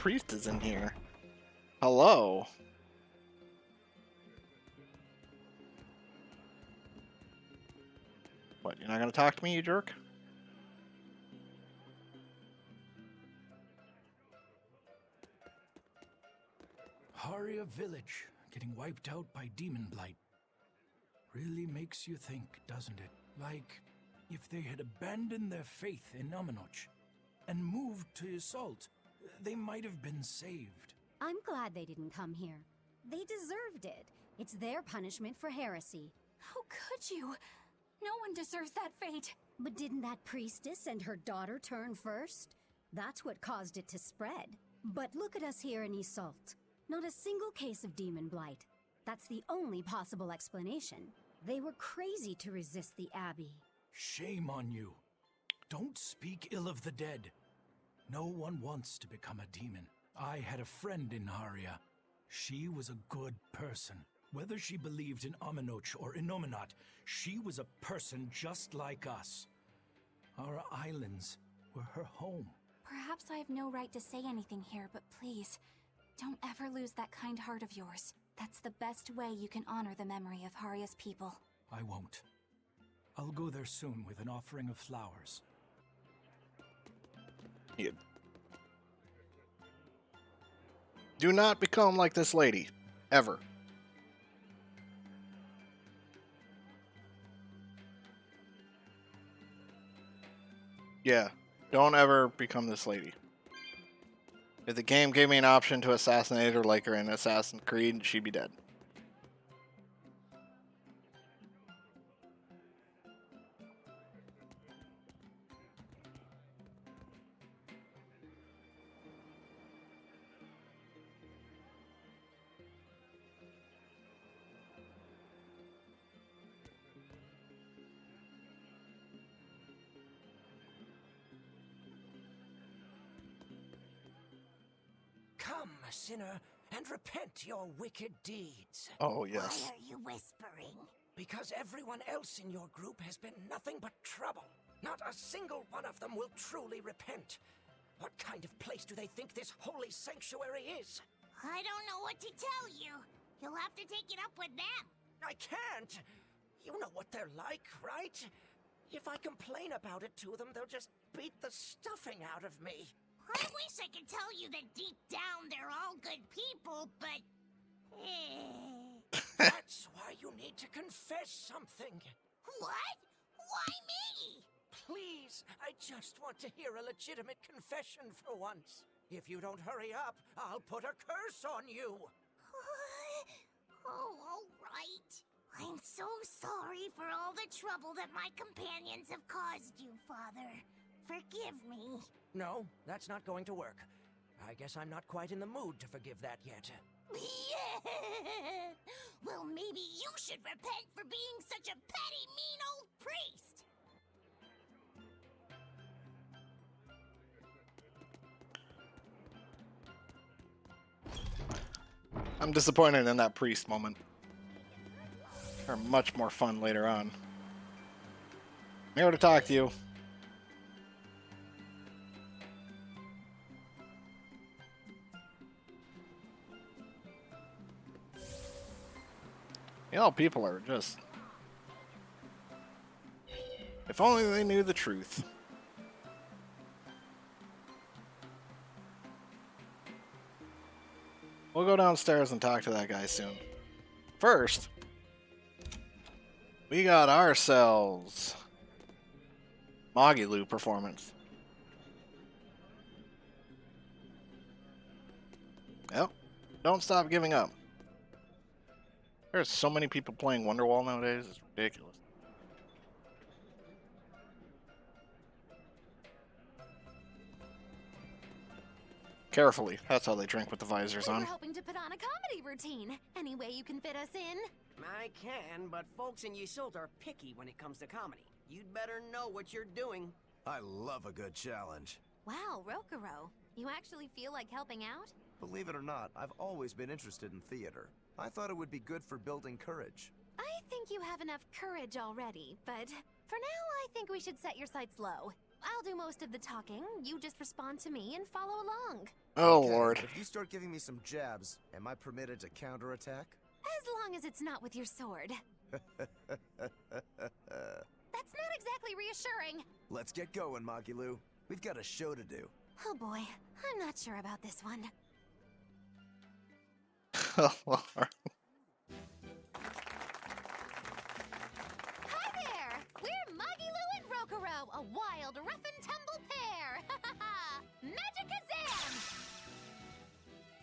priest is in here. Hello. What, you're not gonna talk to me, you jerk? Haria village getting wiped out by demon blight. Really makes you think, doesn't it? Like, if they had abandoned their faith in Aminoch and moved to Ysault, they might have been saved. I'm glad they didn't come here. They deserved it. It's their punishment for heresy. How could you? No one deserves that fate. But didn't that priestess and her daughter turn first? That's what caused it to spread. But look at us here in Ysault. Not a single case of demon blight. That's the only possible explanation. They were crazy to resist the Abbey. Shame on you. Don't speak ill of the dead. No one wants to become a demon. I had a friend in Haria. She was a good person. Whether she believed in Aminoch or Innominat, she was a person just like us. Our islands were her home. Perhaps I have no right to say anything here, but please, don't ever lose that kind heart of yours. That's the best way you can honor the memory of Haria's people. I won't. I'll go there soon with an offering of flowers. You do not become like this lady. Ever. Yeah. Don't ever become this lady. If the game gave me an option to assassinate her like her in Assassin's Creed, she'd be dead. Come, sinner, and repent your wicked deeds. Oh, yes. Why are you whispering? Because everyone else in your group has been nothing but trouble. Not a single one of them will truly repent. What kind of place do they think this holy sanctuary is? I don't know what to tell you. You'll have to take it up with them. I can't. You know what they're like, right? If I complain about it to them, they'll just beat the stuffing out of me. I wish I could tell you that deep down they're all good people, but... That's why you need to confess something. What? Why me? Please, I just want to hear a legitimate confession for once. If you don't hurry up, I'll put a curse on you. Oh, all right. I'm so sorry for all the trouble that my companions have caused you, Father. Forgive me. No, that's not going to work. I guess I'm not quite in the mood to forgive that yet. Well, maybe you should repent for being such a petty, mean old priest. I'm disappointed in that priest moment. They're much more fun later on. I'm here to talk to you. You know, people are just... If only they knew the truth. We'll go downstairs and talk to that guy soon. First, we got ourselves Lagosliph performance. Yep. Don't stop giving up. There's so many people playing Wonderwall nowadays, it's ridiculous. Carefully, that's how they drink with the visors We on. were hoping to put on a comedy routine. Any way you can fit us in? I can, but folks in Ysault are picky when it comes to comedy. You'd better know what you're doing. I love a good challenge. Wow, Rokuro, you actually feel like helping out? Believe it or not, I've always been interested in theater. I thought it would be good for building courage. I think you have enough courage already, but for now I think we should set your sights low. I'll do most of the talking. You just respond to me and follow along. Oh, Okay, Lord. If you start giving me some jabs, am I permitted to counterattack? As long as it's not with your sword. That's not exactly reassuring. Let's get going, Magilu. We've got a show to do. Oh boy, I'm not sure about this one. Oh, Lord. Hi there! We're Magilu and Rokuro, a wild, rough and tumble pair! Magikazam!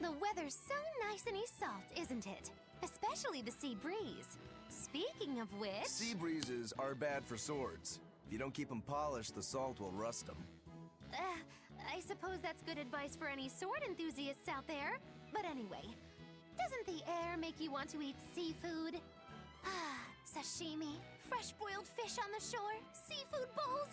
The weather's so nice in Iseult, isn't it? Especially the sea breeze. Speaking of which... Sea breezes are bad for swords. If you don't keep them polished, the salt will rust them. I suppose that's good advice for any sword enthusiasts out there. But anyway, doesn't the air make you want to eat seafood? Ah, sashimi, fresh-boiled fish on the shore, seafood bowls.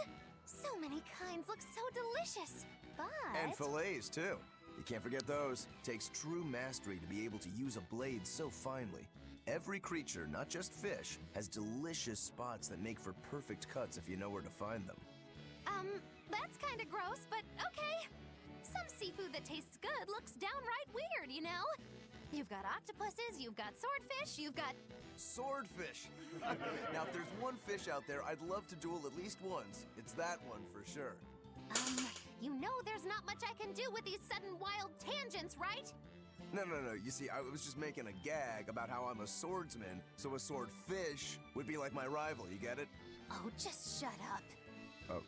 So many kinds look so delicious, but... And fillets, too. You can't forget those. Takes true mastery to be able to use a blade so finely. Every creature, not just fish, has delicious spots that make for perfect cuts if you know where to find them. That's kinda gross, but okay. Some seafood that tastes good looks downright weird, you know? You've got octopuses, you've got swordfish, you've got... Swordfish! Now, if there's one fish out there I'd love to duel at least once, it's that one for sure. You know there's not much I can do with these sudden wild tangents, right? No. You see, I was just making a gag about how I'm a swordsman, so a swordfish would be like my rival, you get it? Oh, just shut up. Oh,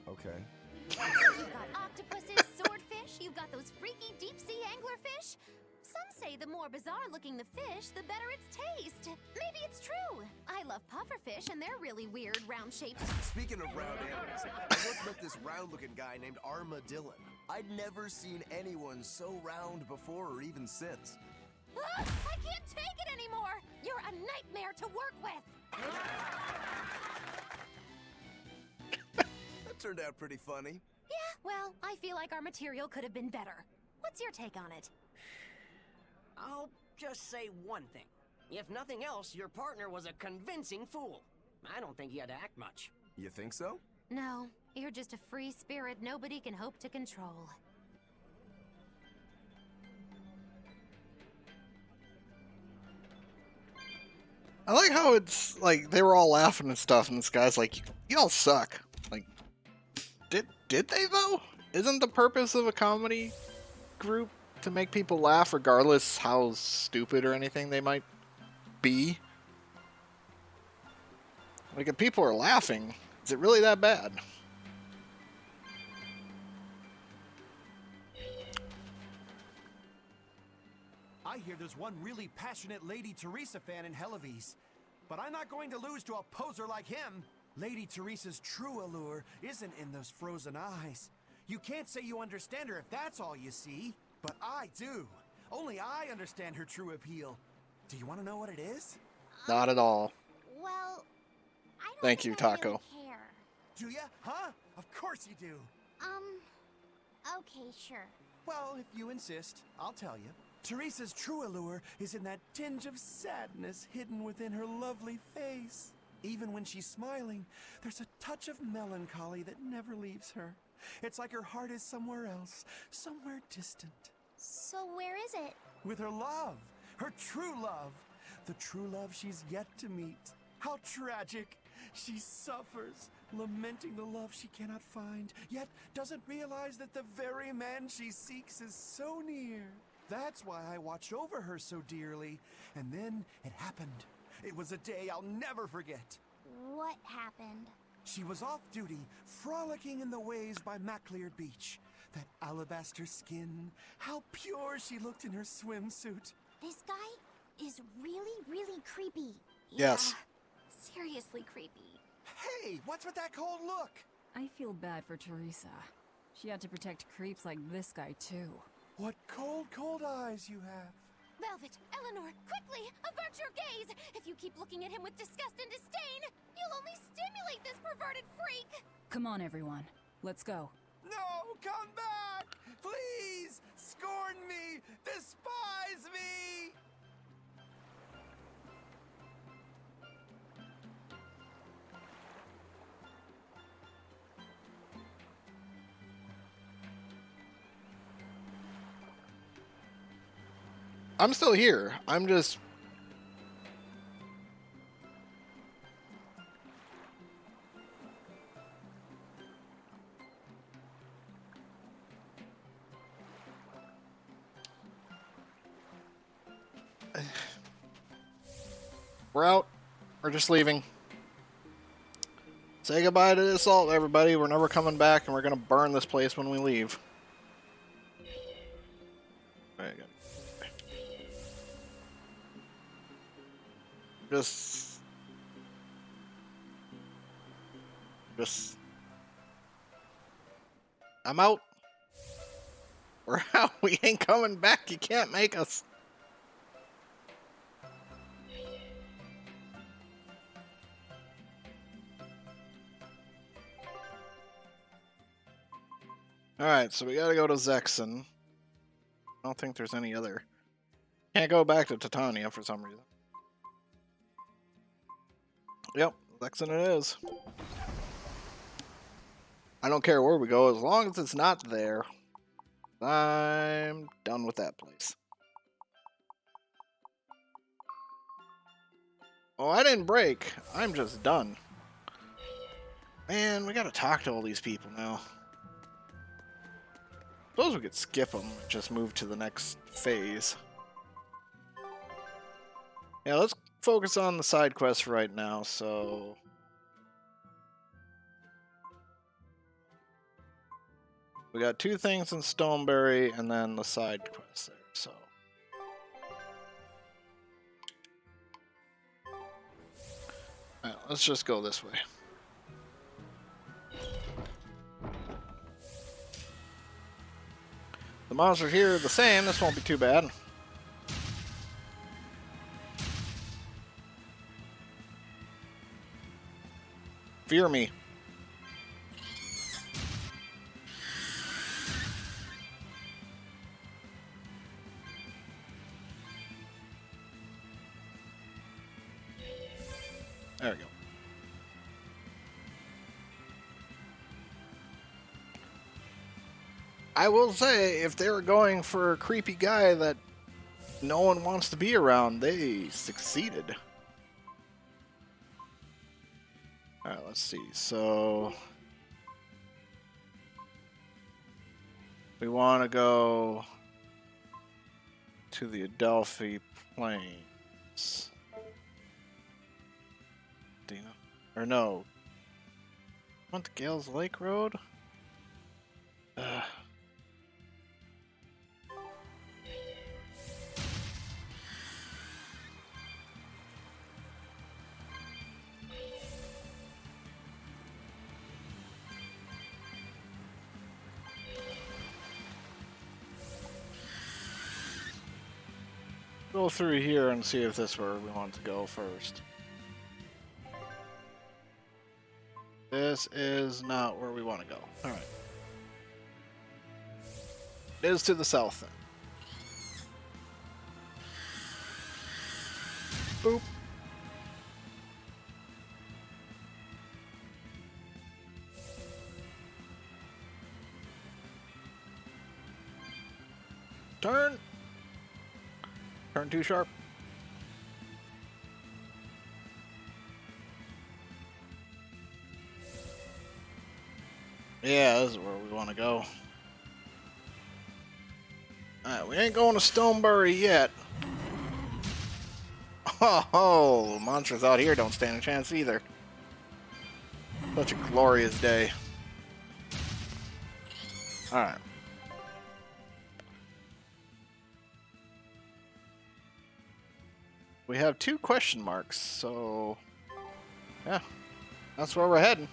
okay. You've got octopuses, swordfish, you've got those freaky deep-sea anglerfish. Some say the more bizarre-looking the fish, the better its taste. Maybe it's true. I love pufferfish, and they're really weird, round-shaped. Speaking of round animals, I once met this round-looking guy named Armadillon. I'd never seen anyone so round before or even since. I can't take it anymore! You're a nightmare to work with! That turned out pretty funny. Yeah, well, I feel like our material could have been better. What's your take on it? I'll just say one thing. If nothing else, your partner was a convincing fool. I don't think he had to act much. You think so? No, you're just a free spirit nobody can hope to control. I like how it's like they were all laughing and stuff, and this guy's like, "Y'all suck." Like, did they though? Isn't the purpose of a comedy group to make people laugh, regardless how stupid or anything they might be? Like, if people are laughing, is it really that bad? I hear there's one really passionate Lady Teresa fan in Helives, but I'm not going to lose to a poser like him. Lady Teresa's true allure isn't in those frozen eyes. You can't say you understand her if that's all you see, but I do. Only I understand her true appeal. Do you want to know what it is? Not at all. Well, I don't Thank you, think I Taco. really care. Do ya? Huh? Of course you do. Okay, sure. Well, if you insist, I'll tell you. Teresa's true allure is in that tinge of sadness hidden within her lovely face. Even when she's smiling, there's a touch of melancholy that never leaves her. It's like her heart is somewhere else, somewhere distant. So where is it? With her love, her true love, the true love she's yet to meet. How tragic! She suffers, lamenting the love she cannot find, yet doesn't realize that the very man she seeks is so near. That's why I watched over her so dearly. And then it happened. It was a day I'll never forget. What happened? She was off duty, frolicking in the waves by Maclear Beach. That alabaster skin, how pure she looked in her swimsuit. This guy is really, really creepy. Yes. Yeah, seriously creepy. Hey, what's with that cold look? I feel bad for Teresa. She had to protect creeps like this guy, too. What cold, cold eyes you have. Velvet, Eleanor, quickly, avert your gaze! If you keep looking at him with disgust and disdain, you'll only stimulate this perverted freak! Come on, everyone. Let's go. No, come back! Please! Scorn me! Despise me! I'm still here. I'm just... We're out. We're just leaving. Say goodbye to the assault, everybody. We're never coming back, and we're gonna burn this place when we leave. There you go. Just... I'm out. We're out. We ain't coming back. You can't make us. Alright, so we gotta go to Zexen. I don't think there's any other... Can't go back to Titania for some reason. Yep, Zexen it is. I don't care where we go, as long as it's not there. I'm done with that place. Oh, I didn't break. I'm just done. Man, we gotta talk to all these people now. Suppose we could skip them and just move to the next phase. Yeah, let's focus on the side quests right now, so... We got 2 things in Stoneberry and then the side quests there, so... Alright, let's just go this way. The monsters here are the same, this won't be too bad. Fear me. There we go. I will say, if they were going for a creepy guy that no one wants to be around, they succeeded. Alright, let's see. So... we want to go to the Adelphi Plains. Dina? Or no. Want the Gales Lake Road? Go through here and see if this is where we want to go first. This is not where we want to go. Alright. It is to the south then. Boop. Turn! Turn too sharp. Yeah, this is where we want to go. Alright, we ain't going to Stoneberry yet. Oh, monsters out here don't stand a chance either. Such a glorious day. Alright. We have 2 question marks, so... yeah, that's where we're heading.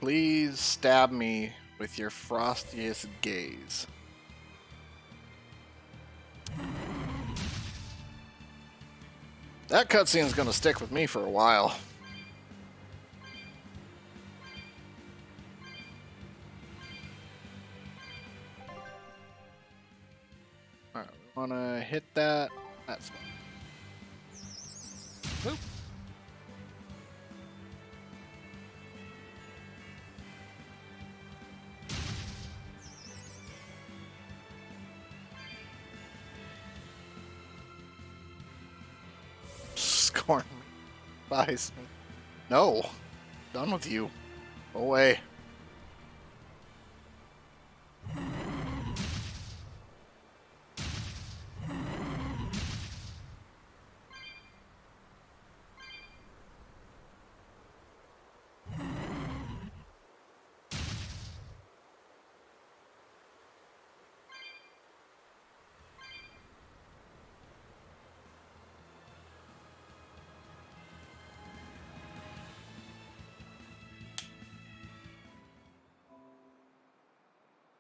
Please stab me with your frostiest gaze. That cutscene's gonna stick with me for a while. Alright, we wanna hit that spot. Boop. corn buys me. No. Done with you. Go away.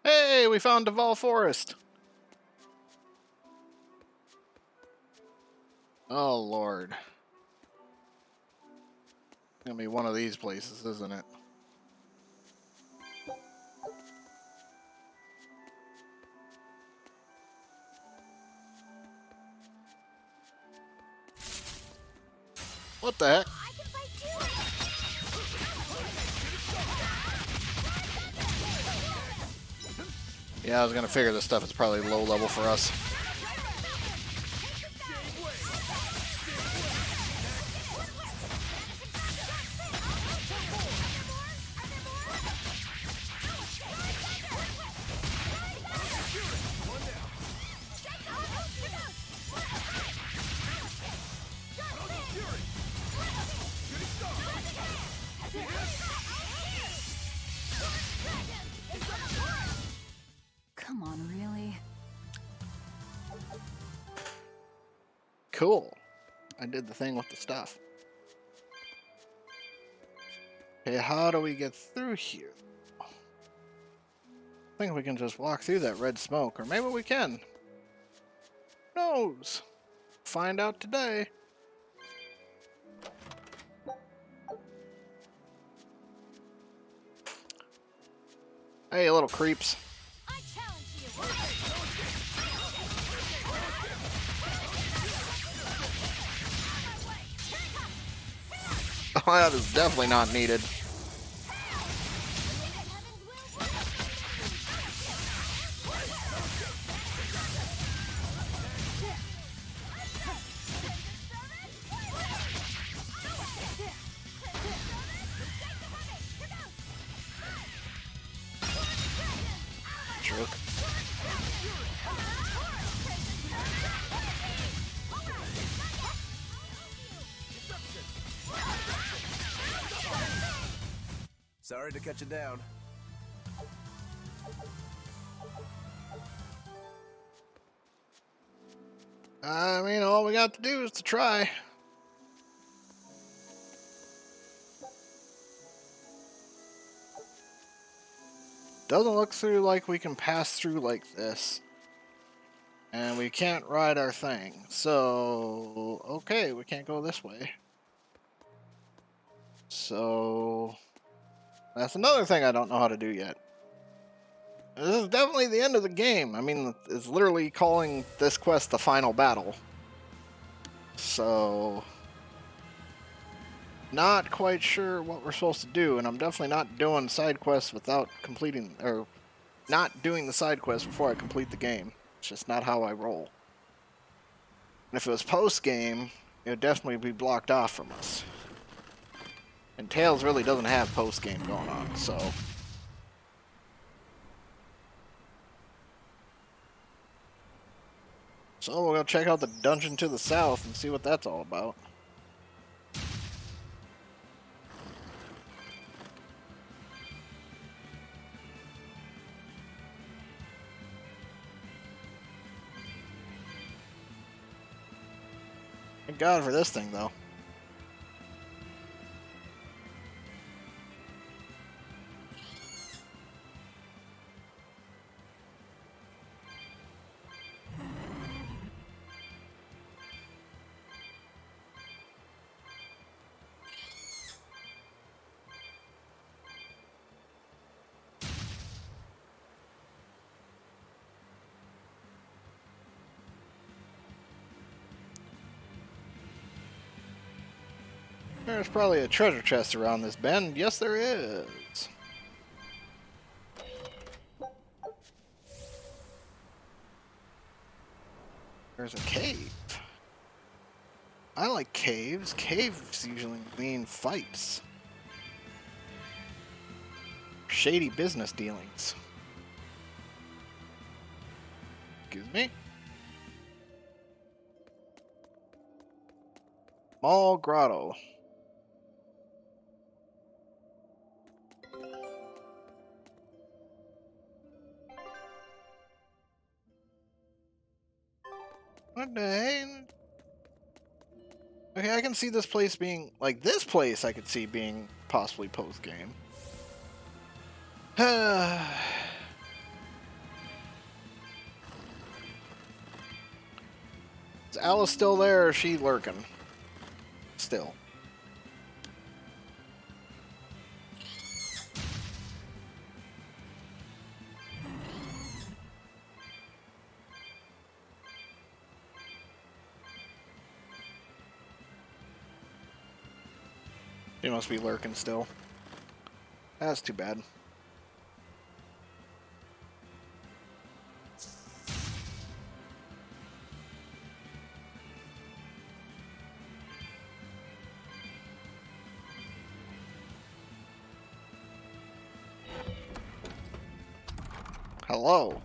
Hey, we found Duval Forest. Oh, Lord. It's gonna be one of these places, isn't it? What the heck? Yeah, I was gonna figure this stuff is probably low level for us. Come on, really? Cool. I did the thing with the stuff. Okay, how do we get through here? I think we can just walk through that red smoke, or maybe we can. Who knows? Find out today. Hey, little creeps. I challenge you. Oh, that is definitely not needed. Jerk. Sorry to cut you down. I mean, all we got to do is to try. Doesn't look through like we can pass through like this. And we can't ride our thing. So, okay, we can't go this way. So, that's another thing I don't know how to do yet. This is definitely the end of the game. I mean, it's literally calling this quest the final battle. So, not quite sure what we're supposed to do, and I'm definitely not doing side quests without completing, or not doing the side quests before I complete the game. It's just not how I roll. And if it was post-game, it would definitely be blocked off from us. And Tales really doesn't have post-game going on, so... So we'll go check out the dungeon to the south and see what that's all about. Thank God for this thing, though. There's probably a treasure chest around this bend. Yes, there is. There's a cave. I like caves. Caves usually mean fights. Shady business dealings. Excuse me? Small grotto. What the heck? Okay, I can see this place being... Like, this place I could see being possibly post-game. Is Alice still there, or is she lurking? Still. She must be lurking still. That's too bad. Hello.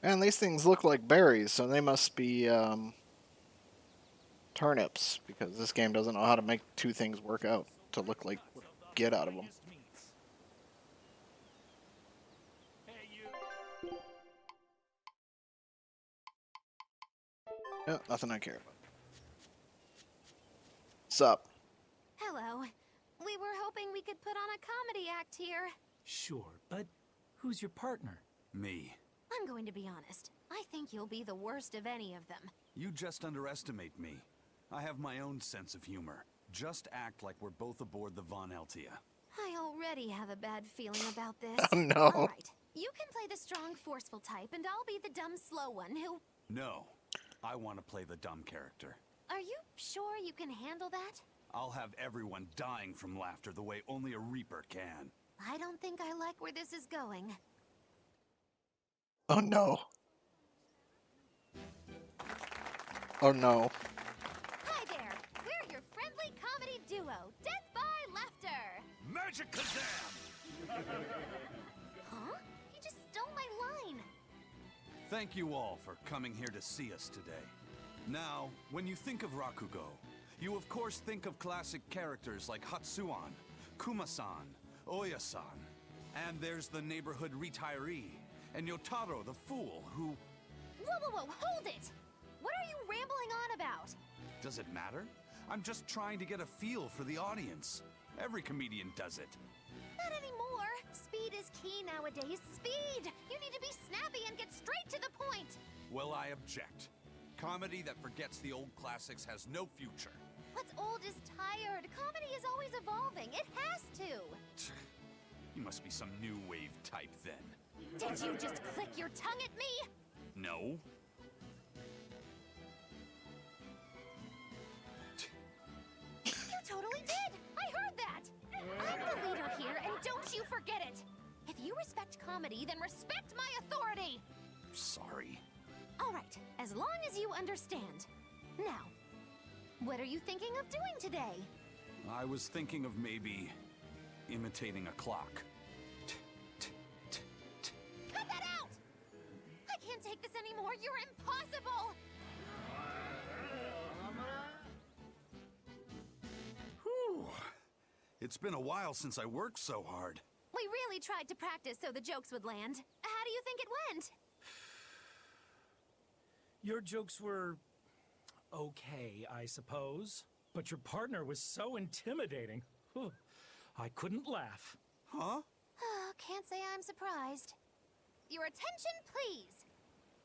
And these things look like berries, so they must be turnips, because this game doesn't know how to make two things work out to look like what you get out of them. Yeah, nothing I care about. Sup? Hello. We were hoping we could put on a comedy act here. Sure, but who's your partner? Me. I'm going to be honest. I think you'll be the worst of any of them. You just underestimate me. I have my own sense of humor. Just act like we're both aboard the Von Altia. I already have a bad feeling about this. Oh no. All right. You can play the strong, forceful type, and I'll be the dumb, slow one who... No. I want to play the dumb character. Are you sure you can handle that? I'll have everyone dying from laughter the way only a Reaper can. I don't think I like where this is going. Oh no. Oh no. Hi there. We're your friendly comedy duo, Death by Laughter. Magic Kazam! Huh? He just stole my line. Thank you all for coming here to see us today. Now, when you think of Rakugo, you of course think of classic characters like Hatsuan, Kuma-san, Oya-san, and there's the neighborhood retiree, and Yotaro the fool who... Whoa, hold it! What are you rambling on about? Does it matter? I'm just trying to get a feel for the audience. Every comedian does it. Not anymore. Speed is key nowadays. Speed! You need to be snappy and get straight to the point. Well, I object. Comedy that forgets the old classics has no future. What's old is tired. Comedy is always evolving. It has to. You must be some new wave type then. Did you just click your tongue at me? No. You totally did! I heard that! I'm the leader here, and don't you forget it! If you respect comedy, then respect my authority! Sorry. Alright, as long as you understand. Now, what are you thinking of doing today? I was thinking of maybe imitating a clock. Cut that out! I can't take this anymore. You're impossible! Whew. It's been a while since I worked so hard. We really tried to practice so the jokes would land. How do you think it went? Your jokes were... okay, I suppose. But your partner was so intimidating. Whew. I couldn't laugh. Huh? Can't say I'm surprised. Your attention, please.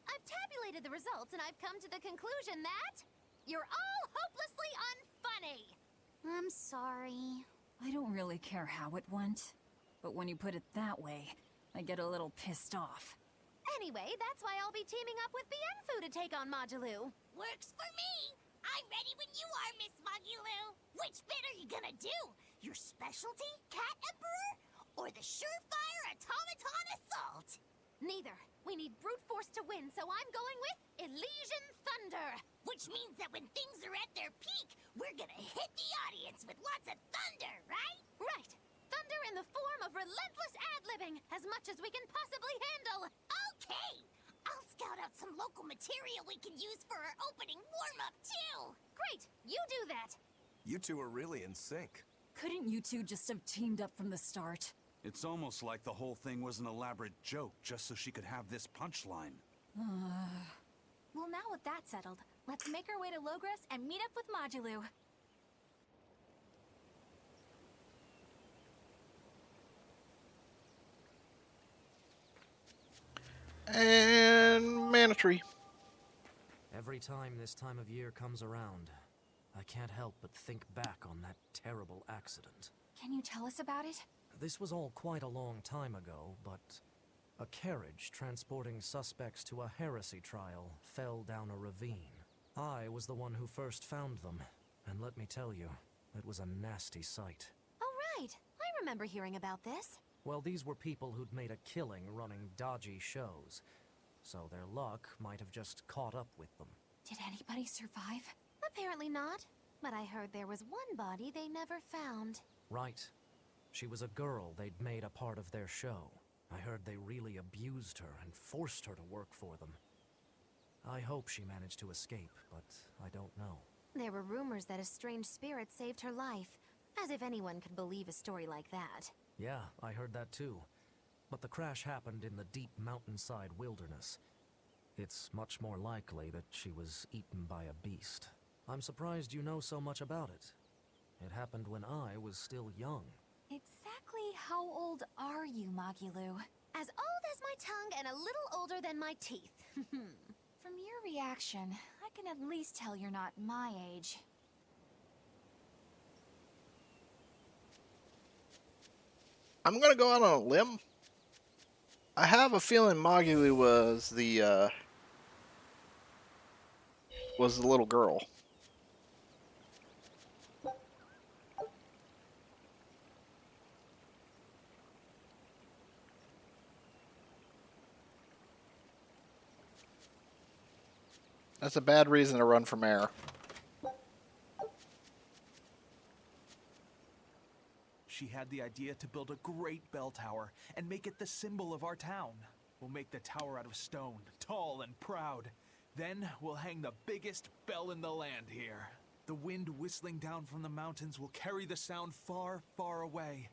I've tabulated the results, and I've come to the conclusion that you're all hopelessly unfunny. I'm sorry. I don't really care how it went, but when you put it that way, I get a little pissed off. Anyway, that's why I'll be teaming up with Bienfu to take on Magilou. Works for me! I'm ready when you are, Miss Magilou! Which bit are you gonna do? Your specialty, Cat Emperor? Or the surefire automaton assault? Neither. We need brute force to win, so I'm going with Elysian Thunder. Which means that when things are at their peak, we're gonna hit the audience with lots of thunder, right? Right. Thunder in the form of relentless ad-libbing, as much as we can possibly handle. Okay! I'll scout out some local material we can use for our opening warm-up, too! Great! You do that! You two are really in sync. Couldn't you two just have teamed up from the start? It's almost like the whole thing was an elaborate joke just so she could have this punchline. Well, now with that settled, let's make our way to Logres and meet up with Magilou. And Mana Tree. Every time this time of year comes around, I can't help but think back on that terrible accident. Can you tell us about it? This was all quite a long time ago, but a carriage transporting suspects to a heresy trial fell down a ravine. I was the one who first found them, and let me tell you, it was a nasty sight. Oh, right. I remember hearing about this. Well, these were people who'd made a killing running dodgy shows, so their luck might have just caught up with them. Did anybody survive? Apparently not. But I heard there was one body they never found. Right. She was a girl they'd made a part of their show. I heard they really abused her and forced her to work for them. I hope she managed to escape, but I don't know. There were rumors that a strange spirit saved her life. As if anyone could believe a story like that. Yeah, I heard that too. But the crash happened in the deep mountainside wilderness. It's much more likely that she was eaten by a beast. I'm surprised you know so much about it. It happened when I was still young. Exactly how old are you, Magilou? As old as my tongue and a little older than my teeth. From your reaction, I can at least tell you're not my age. I'm gonna go out on a limb. I have a feeling Magilou was the little girl. That's a bad reason to run for mayor. She had the idea to build a great bell tower and make it the symbol of our town. We'll make the tower out of stone, tall and proud. Then we'll hang the biggest bell in the land here. The wind whistling down from the mountains will carry the sound far, far away.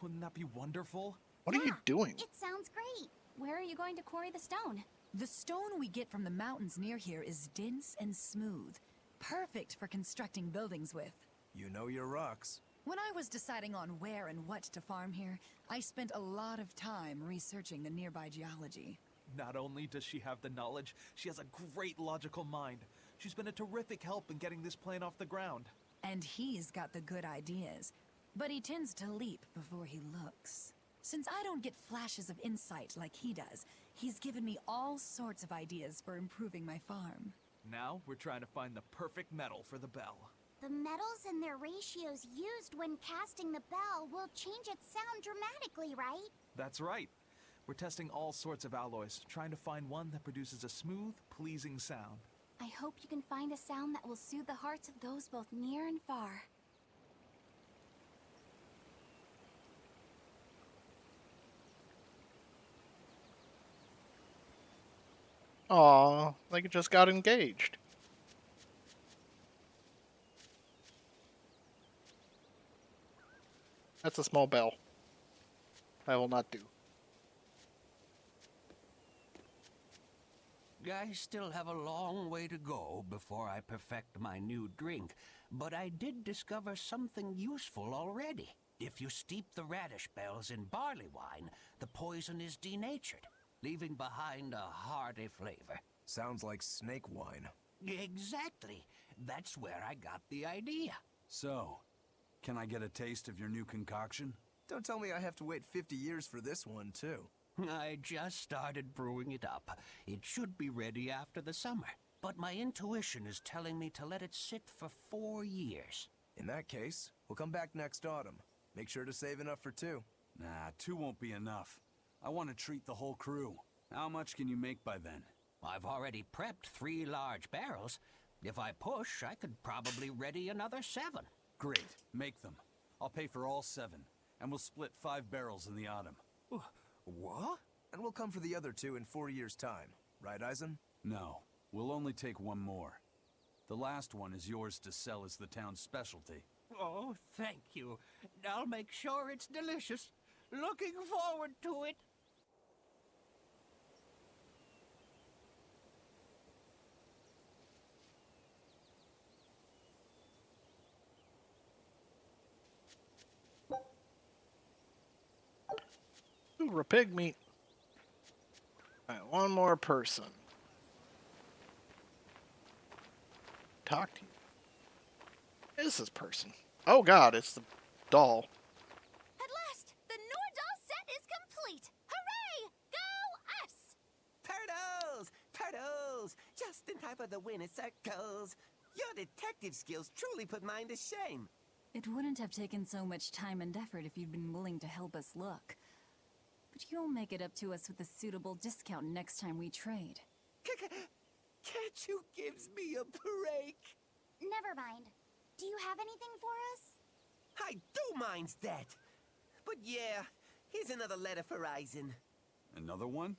Wouldn't that be wonderful? What are you doing? It sounds great. Where are you going to quarry the stone? The stone we get from the mountains near here is dense and smooth. Perfect for constructing buildings with. You know your rocks. When I was deciding on where and what to farm here, I spent a lot of time researching the nearby geology. Not only does she have the knowledge, she has a great logical mind. She's been a terrific help in getting this plan off the ground. And he's got the good ideas, but he tends to leap before he looks. Since I don't get flashes of insight like he does, he's given me all sorts of ideas for improving my farm. Now we're trying to find the perfect metal for the bell. The metals and their ratios used when casting the bell will change its sound dramatically, right? That's right. We're testing all sorts of alloys, trying to find one that produces a smooth, pleasing sound. I hope you can find a sound that will soothe the hearts of those both near and far. Aw, like it just got engaged. That's a small bell. I will not do. I still have a long way to go before I perfect my new drink, but I did discover something useful already. If you steep the radish bells in barley wine, the poison is denatured, leaving behind a hearty flavor. Sounds like snake wine. Exactly. That's where I got the idea. So, can I get a taste of your new concoction? Don't tell me I have to wait 50 years for this one, too. I just started brewing it up. It should be ready after the summer. But my intuition is telling me to let it sit for 4 years. In that case, we'll come back next autumn. Make sure to save enough for 2. Nah, 2 won't be enough. I want to treat the whole crew. How much can you make by then? I've already prepped 3 large barrels. If I push, I could probably ready another 7. Great, make them. I'll pay for all 7, and we'll split 5 barrels in the autumn. What? And we'll come for the other 2 in 4 years' time. Right, Eisen? No, we'll only take 1 more. The last one is yours to sell as the town's specialty. Oh, thank you. I'll make sure it's delicious. Looking forward to it. Ooh, a pig meat. Alright, 1 more person. Talk to you. What is this person? Oh god, it's the doll. At last, the Nordal set is complete! Hooray! Go us! Turtles! Turtles! Just in time for the winter circles. Your detective skills truly put mine to shame. It wouldn't have taken so much time and effort if you'd been willing to help us look. But you'll make it up to us with a suitable discount next time we trade. Can't you give me a break? Never mind. Do you have anything for us? I do mind that. But yeah, here's another letter for Eisen. Another one?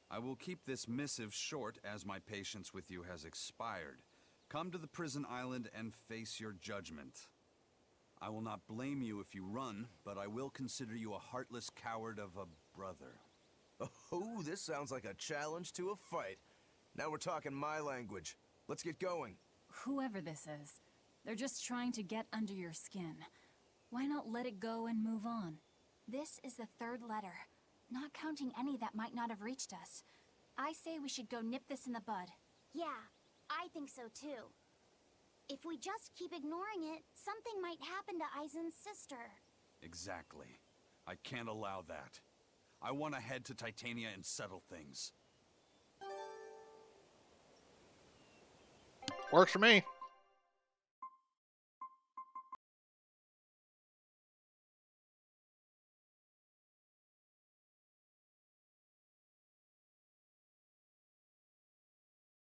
I will keep this missive short as my patience with you has expired. Come to the prison island and face your judgment. I will not blame you if you run, but I will consider you a heartless coward of a brother. Oh, this sounds like a challenge to a fight. Now we're talking my language. Let's get going. Whoever this is, they're just trying to get under your skin. Why not let it go and move on? This is the 3rd letter, not counting any that might not have reached us. I say we should go nip this in the bud. Yeah, I think so too. If we just keep ignoring it, something might happen to Eisen's sister. Exactly. I can't allow that. I want to head to Titania and settle things. Works for me.